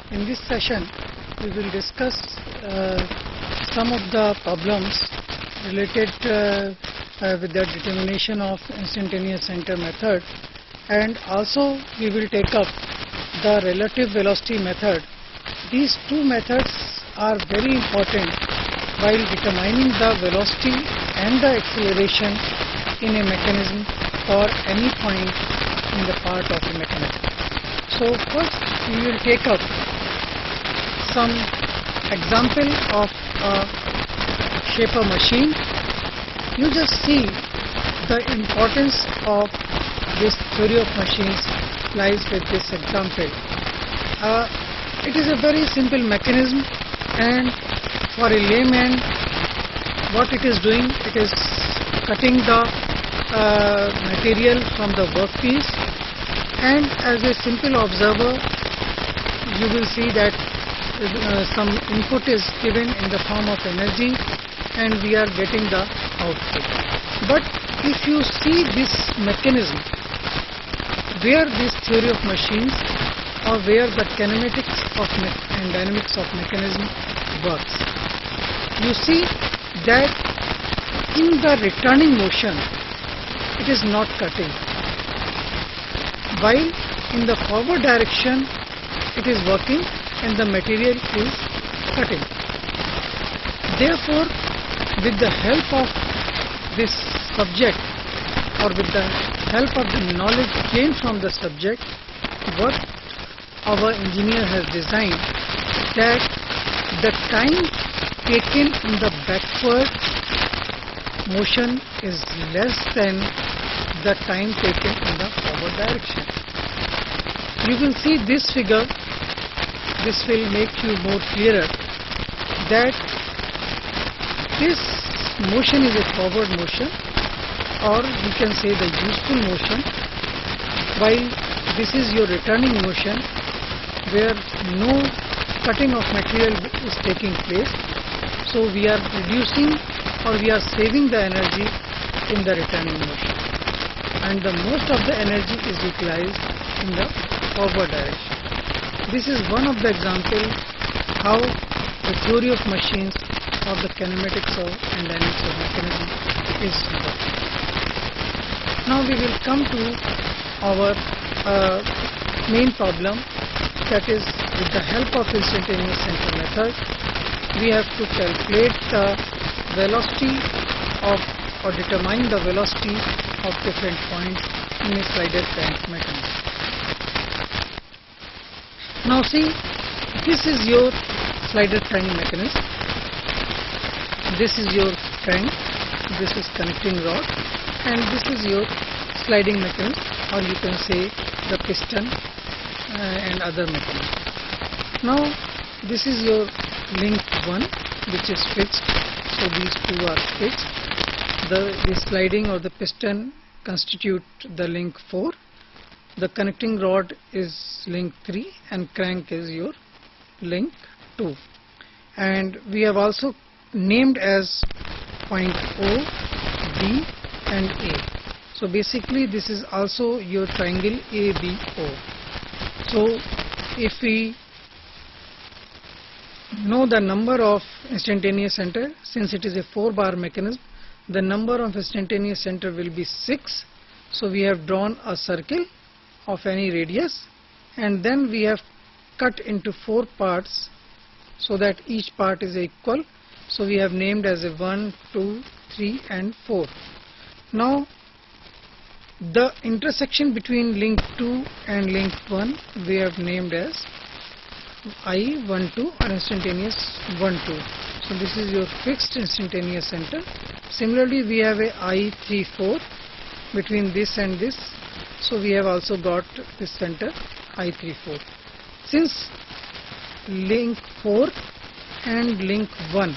In this session, we will discuss some of the problems related with the determination of instantaneous center method, and also we will take up the relative velocity method. These two methods are very important while determining the velocity and the acceleration in a mechanism for any point in the part of a mechanism. So first we will take up some example of a shaper machine. You just see the importance of this theory of machines lies with this example. It is a very simple mechanism, and for a layman what it is doing, it is cutting the material from the workpiece, and as a simple observer you will see that some input is given in the form of energy and we are getting the output. But if you see this mechanism, where this theory of machines or where the kinematics of and dynamics of mechanism works, you see that in the returning motion it is not cutting, while in the forward direction it is working and the material is cutting. Therefore, with the help of this subject or with the help of the knowledge gained from the subject, what our engineer has designed, that the time taken in the backward motion is less than the time taken in the forward direction. You will see this figure. This will make you more clearer that this motion is a forward motion, or we can say the useful motion, while this is your returning motion where no cutting of material is taking place. So we are reducing or we are saving the energy in the returning motion, and the most of the energy is utilized in the forward direction. This is one of the examples how the theory of machines or the kinematics and dynamics of mechanism is working. Now we will come to our main problem, that is, with the help of instantaneous center method we have to calculate the velocity of or determine the velocity of different points in a slider crank mechanism. Now see, this is your slider crank mechanism. This is your crank, this is connecting rod, and this is your sliding mechanism, or you can say the piston and other mechanism. Now this is your link 1, which is fixed, so these two are fixed. The sliding or the piston constitute the link 4. The connecting rod is link 3 and crank is your link 2. And we have also named as point O, B and A. So basically this is also your triangle ABO. So if we know the number of instantaneous center, since it is a 4-bar mechanism, the number of instantaneous center will be 6. So we have drawn a circle of any radius, and then we have cut into 4 parts so that each part is equal. So we have named as a 1, 2, 3 and 4. Now the intersection between link 2 and link 1 we have named as I12 or instantaneous 12. So this is your fixed instantaneous center. Similarly we have a I34 between this and this. So we have also got this center I34. Since link 4 and link 1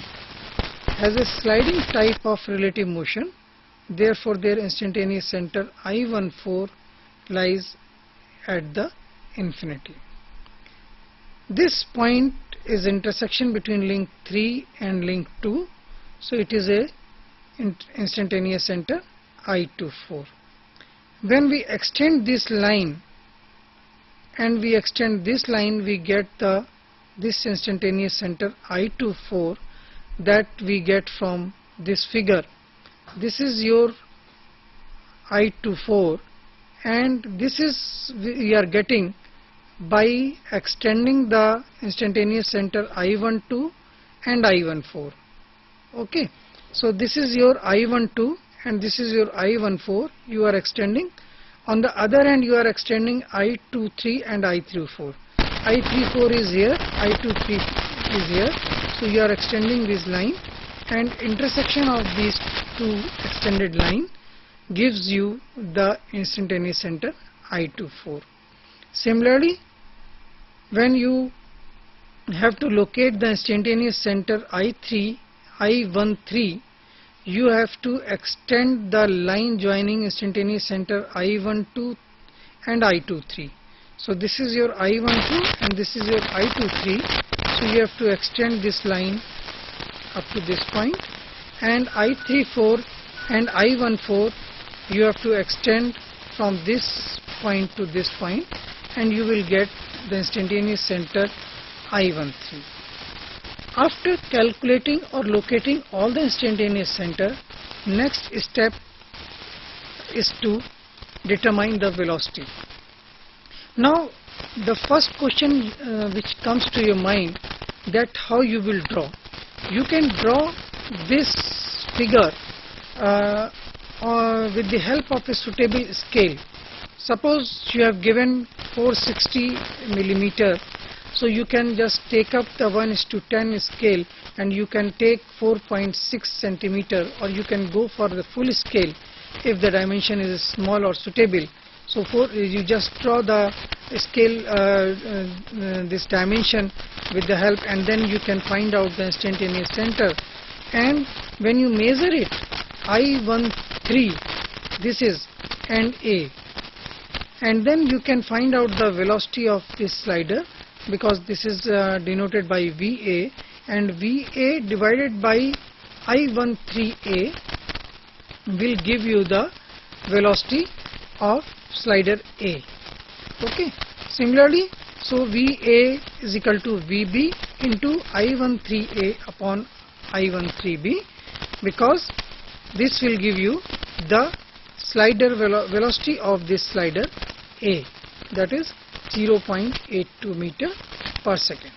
has a sliding type of relative motion, therefore their instantaneous center I14 lies at the infinity. This point is intersection between link 3 and link 2, so it is a instantaneous center I24. When we extend this line and we extend this line, we get the this instantaneous center I24 that we get from this figure. This is your I24, and this is we are getting by extending the instantaneous center I12 and I14. Okay, so this is your I12 and this is your I14. You are extending. On the other hand, you are extending I23 and I34. I34 is here, I23 is here. So you are extending this line, and intersection of these two extended line gives you the instantaneous center I24. Similarly, when you have to locate the instantaneous center I13, you have to extend the line joining instantaneous center I12 and I23. So this is your I12 and this is your I23. So you have to extend this line up to this point, and I34 and I14 you have to extend from this point to this point, and you will get the instantaneous center I13. After calculating or locating all the instantaneous center, next step is to determine the velocity. Now the first question which comes to your mind, that how you will draw. You can draw this figure with the help of a suitable scale. Suppose you have given 460 millimeter, so you can just take up the 1:10 scale and you can take 4.6 centimeter, or you can go for the full scale if the dimension is small or suitable. So you just draw the scale this dimension with the help, and then you can find out the instantaneous center. And when you measure it, I13 this is and A, and then you can find out the velocity of this slider, because this is denoted by VA, and VA divided by I13A will give you the velocity of slider A. Okay. Similarly, so VA is equal to VB into I13A upon I13B, because this will give you the slider velocity of this slider A, that is 0.82 meter per second.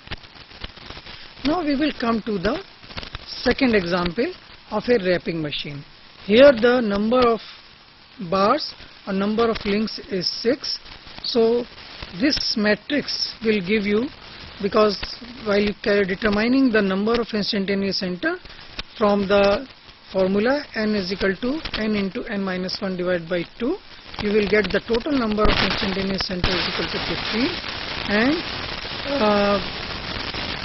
Now we will come to the second example of a wrapping machine. Here the number of bars or number of links is 6. So this matrix will give you, because while you are determining the number of instantaneous center from the formula n is equal to n into n minus 1 divided by 2, you will get the total number of instantaneous center is equal to 15, and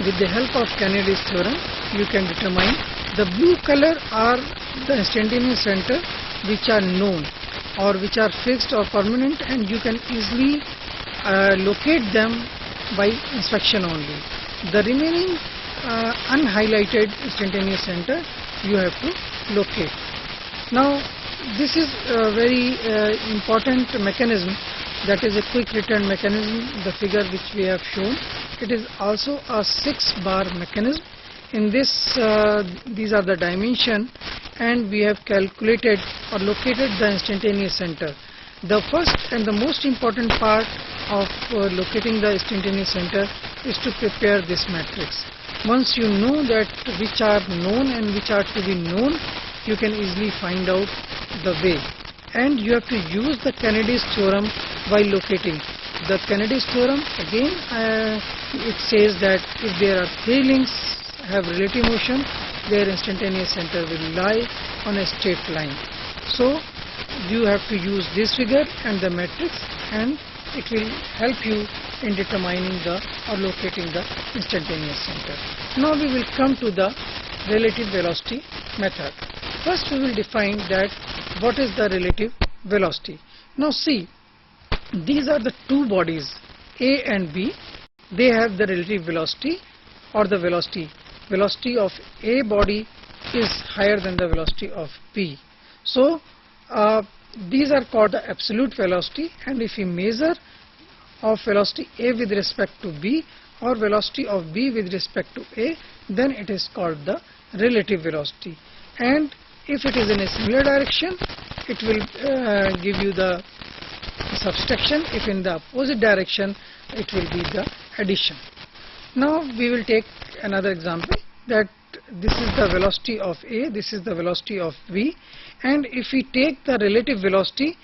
with the help of Kennedy's theorem you can determine. The blue color are the instantaneous center which are known or which are fixed or permanent, and you can easily locate them by inspection only. The remaining unhighlighted instantaneous center you have to locate. Now this is a very important mechanism, that is a quick return mechanism, the figure which we have shown. It is also a 6-bar mechanism. In this these are the dimension, and we have calculated or located the instantaneous center. The first and the most important part of locating the instantaneous center is to prepare this matrix. Once you know that which are known and which are to be known, you can easily find out the way. And you have to use the Kennedy's theorem while locating. The Kennedy's theorem, again it says that if there are 3 links have relative motion, their instantaneous center will lie on a straight line. So you have to use this figure and the matrix, and it will help you in determining the or locating the instantaneous center. Now we will come to the relative velocity method. First we will define that what is the relative velocity. Now see, these are the two bodies A and B. They have the relative velocity, or the velocity of A body is higher than the velocity of B. So these are called the absolute velocity, and if we measure of velocity A with respect to B, or velocity of B with respect to A, then it is called the relative velocity. And if it is in a similar direction, it will give you the subtraction. If in the opposite direction, it will be the addition. Now we will take another example, that this is the velocity of A, this is the velocity of B, and if we take the relative velocity,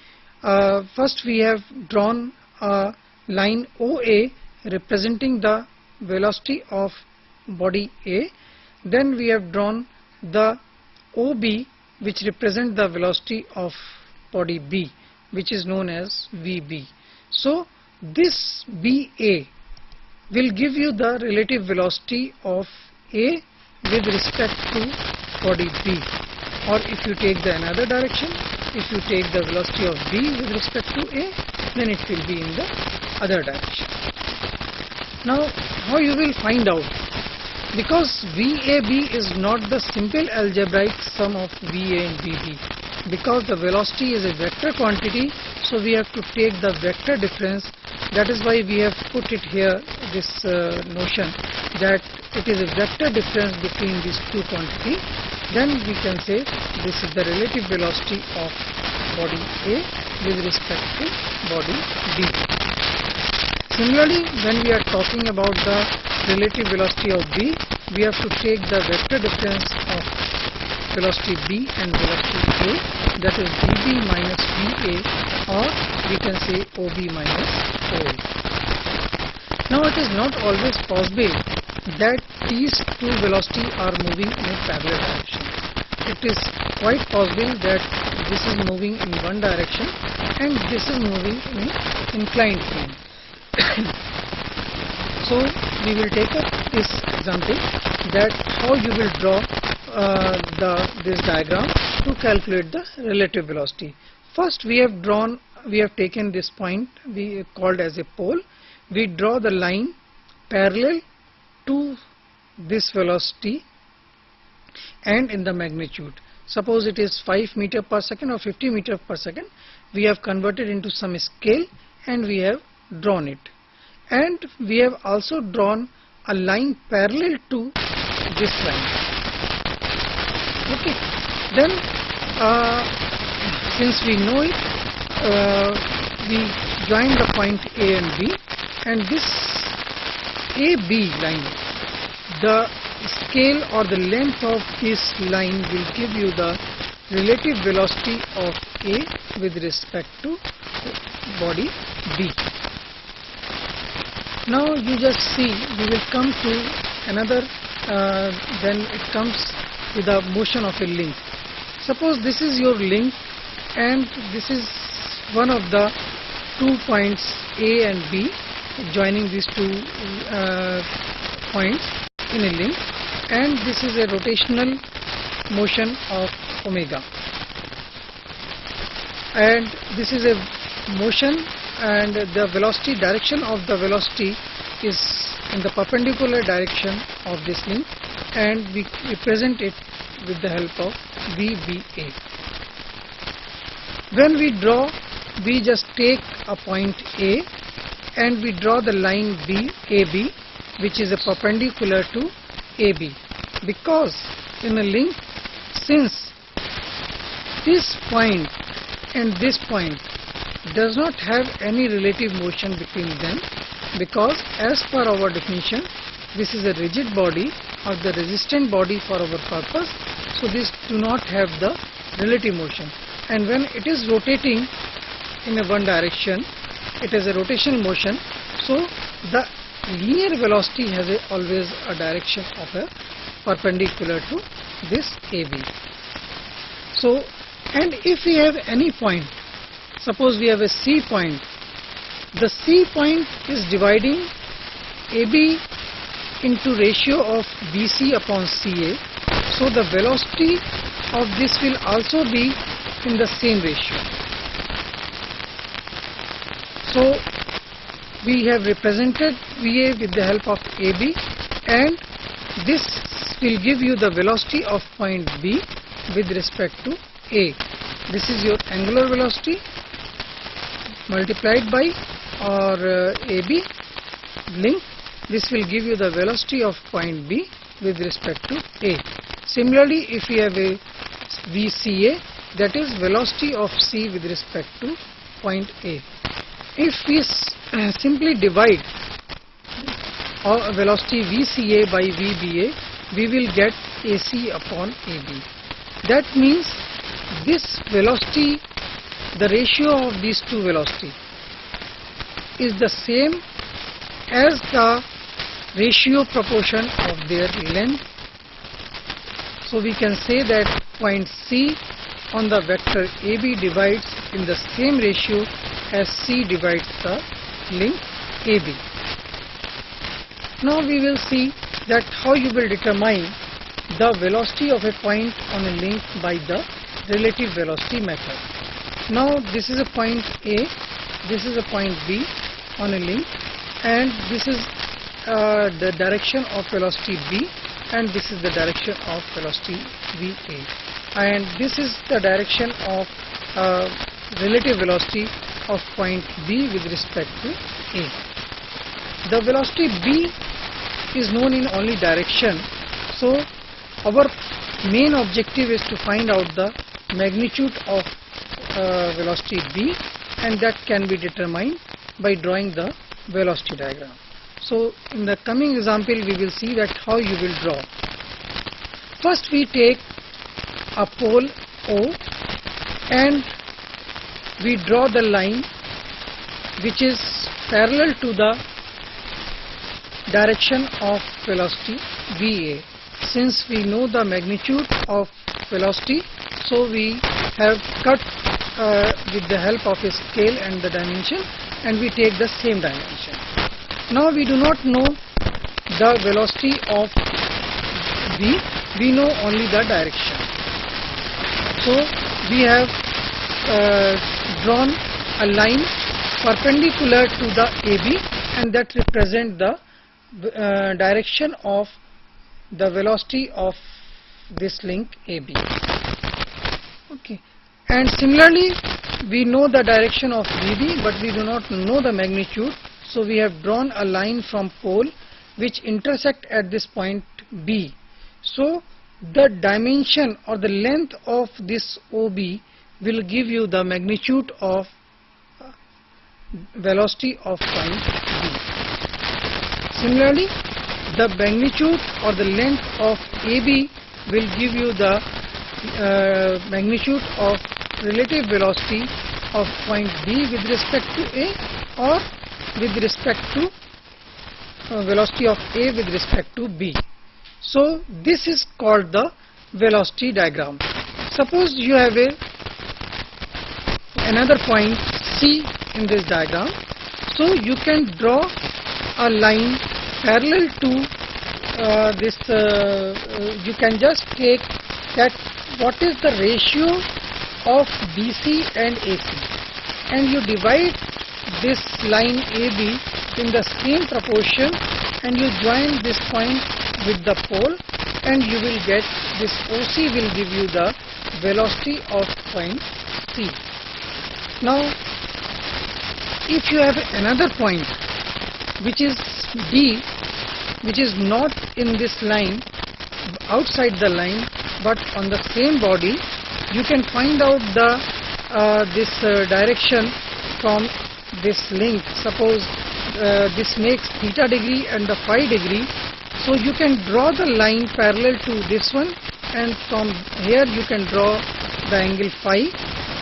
first we have drawn a line OA representing the velocity of body A, then we have drawn the OB which represent the velocity of body B, which is known as VB. So this BA will give you the relative velocity of A with respect to body B. Or if you take the another direction, if you take the velocity of B with respect to A, then it will be in the other direction. Now how you will find out? Because VAB is not the simple algebraic sum of VA and VB. Because the velocity is a vector quantity, so we have to take the vector difference. That is why we have put it here, this notion that it is a vector difference between these two quantities. Then we can say this is the relative velocity of body A with respect to body B. Similarly, when we are talking about the relative velocity of B, we have to take the vector difference of velocity B and velocity A, that is VB minus VA, or we can say OB minus OA. Now it is not always possible that these two velocities are moving in a parallel direction. It is quite possible that this is moving in one direction and this is moving in inclined plane. So we will take up this example, that how you will draw this diagram to calculate the relative velocity. First we have taken this point we called as a pole. We draw the line parallel to this velocity and in the magnitude. Suppose it is 5 meter per second or 50 meter per second. We have converted into some scale and we have drawn it. And we have also drawn a line parallel to this line. Okay. Then since we know it, we join the point A and B, and this AB line, the scale or the length of this line will give you the relative velocity of A with respect to body B. Now you just see, we will come to another, then it comes to the motion of a link. Suppose this is your link and this is one of the 2 points A and B, joining these two points in a link, and this is a rotational motion of omega, and this is a motion, and the velocity, direction of the velocity is in the perpendicular direction of this link, and we represent it with the help of VBA. When we draw, we just take a point A and we draw the line AB, which is a perpendicular to AB, because in a link, since this point and this point does not have any relative motion between them, because as per our definition, this is a rigid body or the resistant body for our purpose, so these do not have the relative motion. And when it is rotating in a one direction, it is a rotational motion, so the linear velocity has always a direction of a perpendicular to this AB. So, and if we have any point, suppose we have a C point, the C point is dividing AB into ratio of BC upon CA, so the velocity of this will also be in the same ratio. So we have represented VA with the help of AB, and this will give you the velocity of point B with respect to A. This is your angular velocity multiplied by or AB link, this will give you the velocity of point B with respect to A. Similarly, if we have a VCA, that is velocity of C with respect to point A. If we simply divide velocity VCA by VBA, we will get AC upon AB. That means this velocity, the ratio of these two velocities is the same as the ratio proportion of their length. So we can say that point C on the vector AB divides in the same ratio as C divides the length AB. Now we will see that how you will determine the velocity of a point on a link by the relative velocity method. Now this is a point A, this is a point B on a link, and this is the direction of velocity B, and this is the direction of velocity VA, and this is the direction of relative velocity of point B with respect to A. The velocity B is known in only direction, so our main objective is to find out the magnitude of velocity B, and that can be determined by drawing the velocity diagram. So in the coming example we will see that how you will draw. First we take a pole O and we draw the line which is parallel to the direction of velocity VA. Since we know the magnitude of velocity, so we have cut with the help of a scale and the dimension, and we take the same dimension. Now we do not know the velocity of V, we know only the direction. So we have drawn a line perpendicular to the AB, and that represents the direction of the velocity of this link AB. Okay. And similarly, we know the direction of VB, but we do not know the magnitude. So we have drawn a line from pole which intersect at this point B. So the dimension or the length of this OB will give you the magnitude of velocity of point B. Similarly, the magnitude or the length of AB will give you the magnitude of relative velocity of point B with respect to A, or with respect to velocity of A with respect to B. So this is called the velocity diagram. Suppose you have another point C in this diagram, so you can draw a line parallel to this. You can just take that what is the ratio of BC and AC, and you divide this line AB in the same proportion, and you join this point with the pole, and you will get this OC will give you the velocity of point C. Now if you have another point which is D, which is not in this line, outside the line, but on the same body, you can find out the this direction from this link. Suppose this makes theta degree and the phi degree, so you can draw the line parallel to this one, and from here you can draw the angle phi,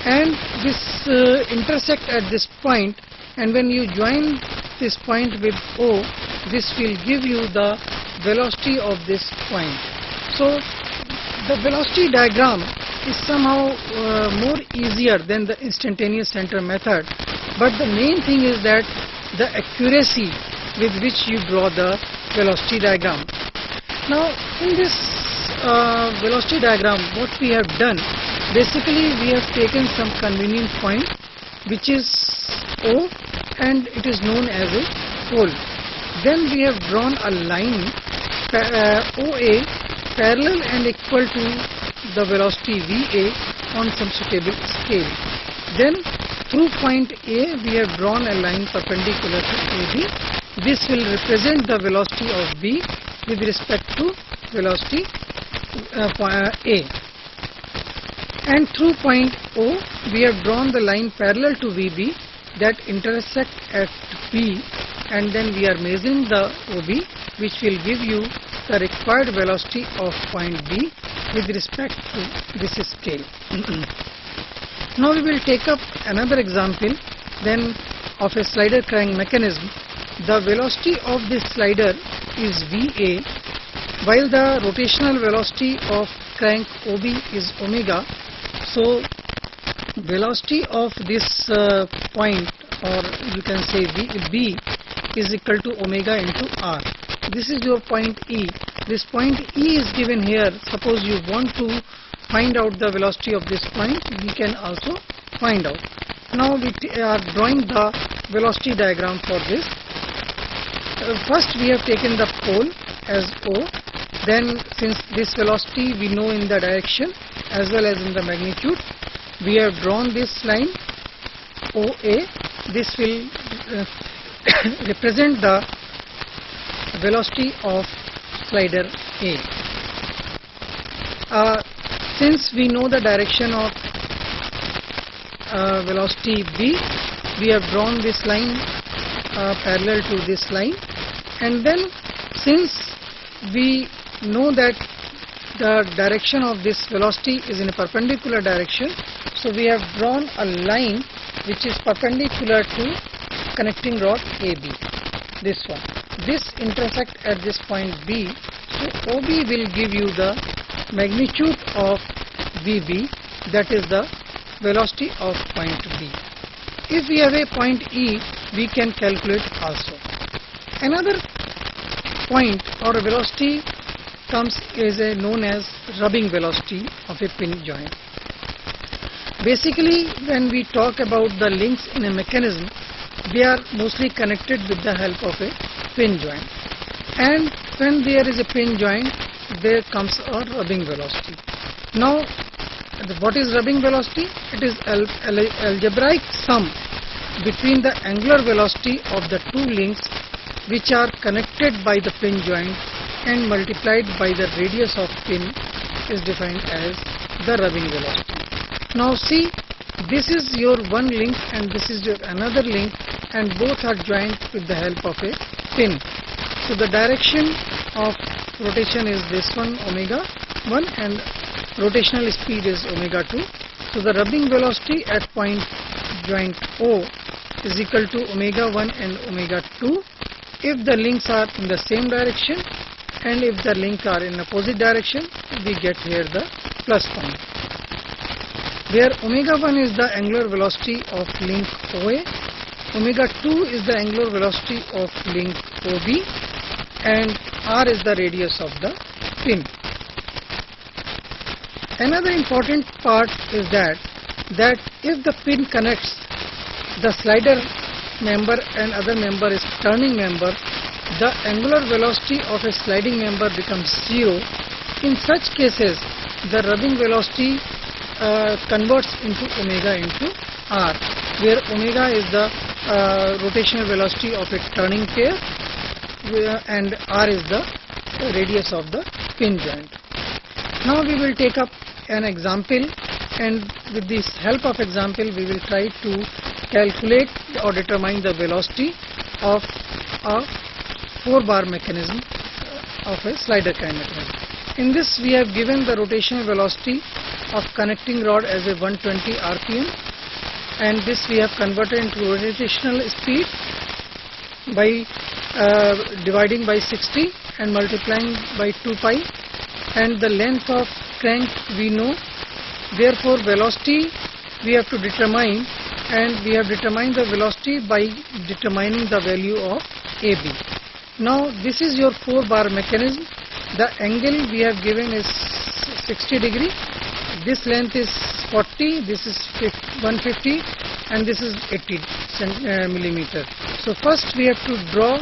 and this intersect at this point, and when you join this point with O, this will give you the velocity of this point. So the velocity diagram is somehow more easier than the instantaneous center method, but the main thing is that the accuracy with which you draw the velocity diagram. Now in this velocity diagram, what we have done, basically we have taken some convenient point which is O, and it is known as a pole. Then we have drawn a line OA parallel and equal to the velocity VA on some suitable scale. Then through point A we have drawn a line perpendicular to AB, this will represent the velocity of B with respect to velocity A. And through point O, we have drawn the line parallel to VB that intersect at B, and then we are measuring the OB, which will give you the required velocity of point B with respect to this scale. Now we will take up another example then of a slider crank mechanism. The velocity of this slider is VA, while the rotational velocity of crank OB is omega. So velocity of this point, or you can say B, is equal to omega into R. This is your point E. This point E is given here. Suppose you want to find out the velocity of this point, we can also find out. Now we are drawing the velocity diagram for this. First we have taken the pole as O. Then, since this velocity we know in the direction as well as in the magnitude, we have drawn this line OA. This will represent the velocity of slider A. Since we know the direction of velocity B, we have drawn this line parallel to this line, and then since we know that the direction of this velocity is in a perpendicular direction, so we have drawn a line which is perpendicular to connecting rod AB, this one. This intersect at this point B, so OB will give you the magnitude of VB, that is the velocity of point B. If we have a point E, we can calculate also. Another point or a velocity is known as rubbing velocity of a pin joint. Basically, when we talk about the links in a mechanism, they are mostly connected with the help of a pin joint. And when there is a pin joint, there comes a rubbing velocity. Now, what is rubbing velocity? It is algebraic sum between the angular velocity of the two links which are connected by the pin joint and multiplied by the radius of pin is defined as the rubbing velocity. Now see, this is your one link and this is your another link, and both are joined with the help of a pin. So the direction of rotation is this one, omega 1, and rotational speed is omega 2. So the rubbing velocity at point joint O is equal to omega 1 and omega 2 if the links are in the same direction, and if the links are in opposite direction, we get here the plus point. Where omega 1 is the angular velocity of link OA, omega 2 is the angular velocity of link OB, and R is the radius of the pin. Another important part is that if the pin connects the slider member and other member is turning member, the angular velocity of a sliding member becomes 0. In such cases, the rubbing velocity converts into omega into R, where omega is the rotational velocity of a turning pair and R is the radius of the pin joint. Now we will take up an example, and with this help of example we will try to calculate or determine the velocity of a 4-bar mechanism of a slider crank mechanism. In this we have given the rotational velocity of connecting rod as a 120 rpm, and this we have converted into rotational speed by dividing by 60 and multiplying by 2 pi, and the length of crank we know, therefore velocity we have to determine, and we have determined the velocity by determining the value of AB. Now this is your 4-bar mechanism. The angle we have given is 60 degree, this length is 40, this is 150, and this is 80 millimeter. So first we have to draw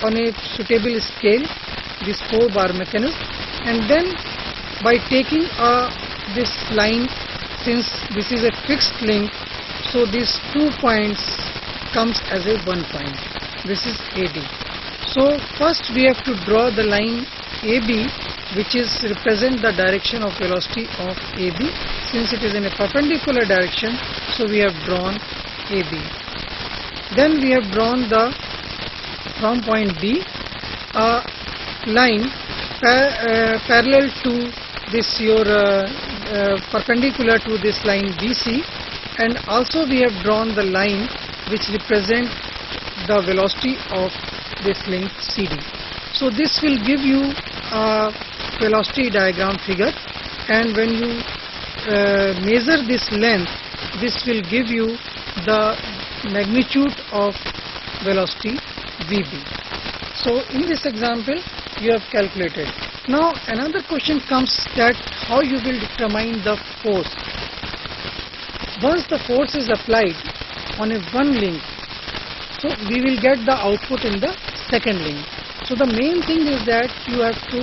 on a suitable scale this 4-bar mechanism, and then by taking this line, since this is a fixed link, so these 2 points comes as a 1 point. This is AD. So first we have to draw the line AB, which is represent the direction of velocity of AB. Since it is in a perpendicular direction, so we have drawn AB. Then we have drawn the from point B a line parallel to this perpendicular to this line BC, and also we have drawn the line which represent the velocity of this length CD. So this will give you a velocity diagram figure, and when you measure this length, this will give you the magnitude of velocity VB. So in this example you have calculated. Now another question comes that how you will determine the force. Once the force is applied on a one link, so we will get the output in the second link. So the main thing is that you have to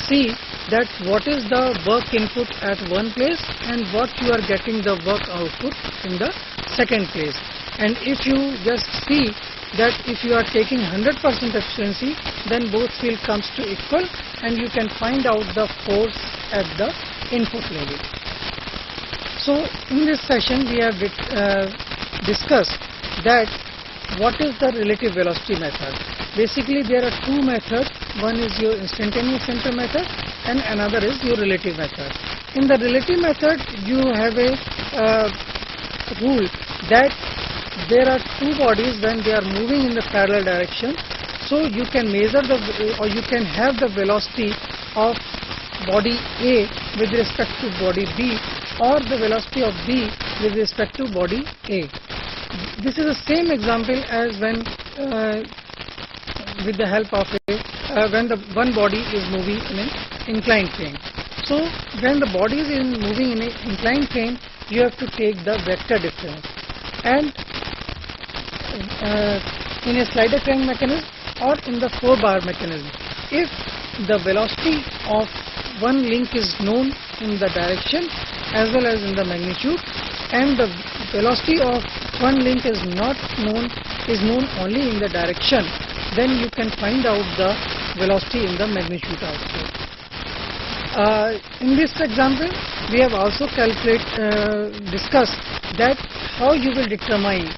see that what is the work input at one place and what you are getting the work output in the second place. And if you just see that if you are taking 100% efficiency, then both field comes to equal and you can find out the force at the input level. So in this session we have discussed that what is the relative velocity method. Basically there are two methods. One is your instantaneous center method and another is your relative method. In the relative method you have a rule that there are two bodies when they are moving in the parallel direction, so you can measure or you can have the velocity of body A with respect to body B, or the velocity of B with respect to body A. This is the same example as when with the help of when the one body is moving in an inclined plane. So when the body is moving in an inclined plane, you have to take the vector difference, and in a slider crank mechanism or in the 4-bar mechanism, if the velocity of one link is known in the direction as well as in the magnitude, and the velocity of one link is not known, is known only in the direction, then you can find out the velocity in the magnitude also. In this example we have also discussed that how you will determine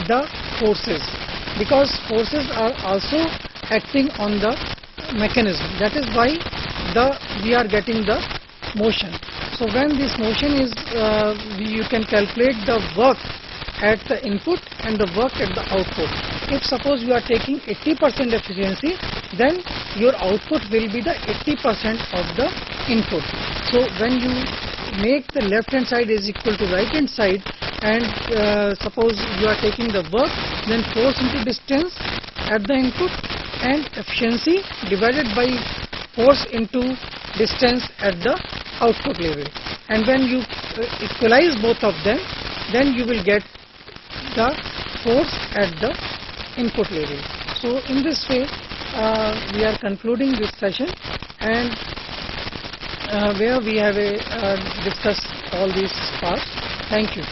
the forces, because forces are also acting on the mechanism. That is why we are getting the motion. So when this motion is, you can calculate the work at the input and the work at the output. If suppose you are taking 80% efficiency, then your output will be the 80% of the input. So when you make the left hand side is equal to right hand side, and suppose you are taking the work, then force into distance at the input and efficiency divided by force into distance at the output level, and when you equalize both of them, then you will get the force at the input level. So in this way we are concluding this session, and where we have discussed all these parts. Thank you.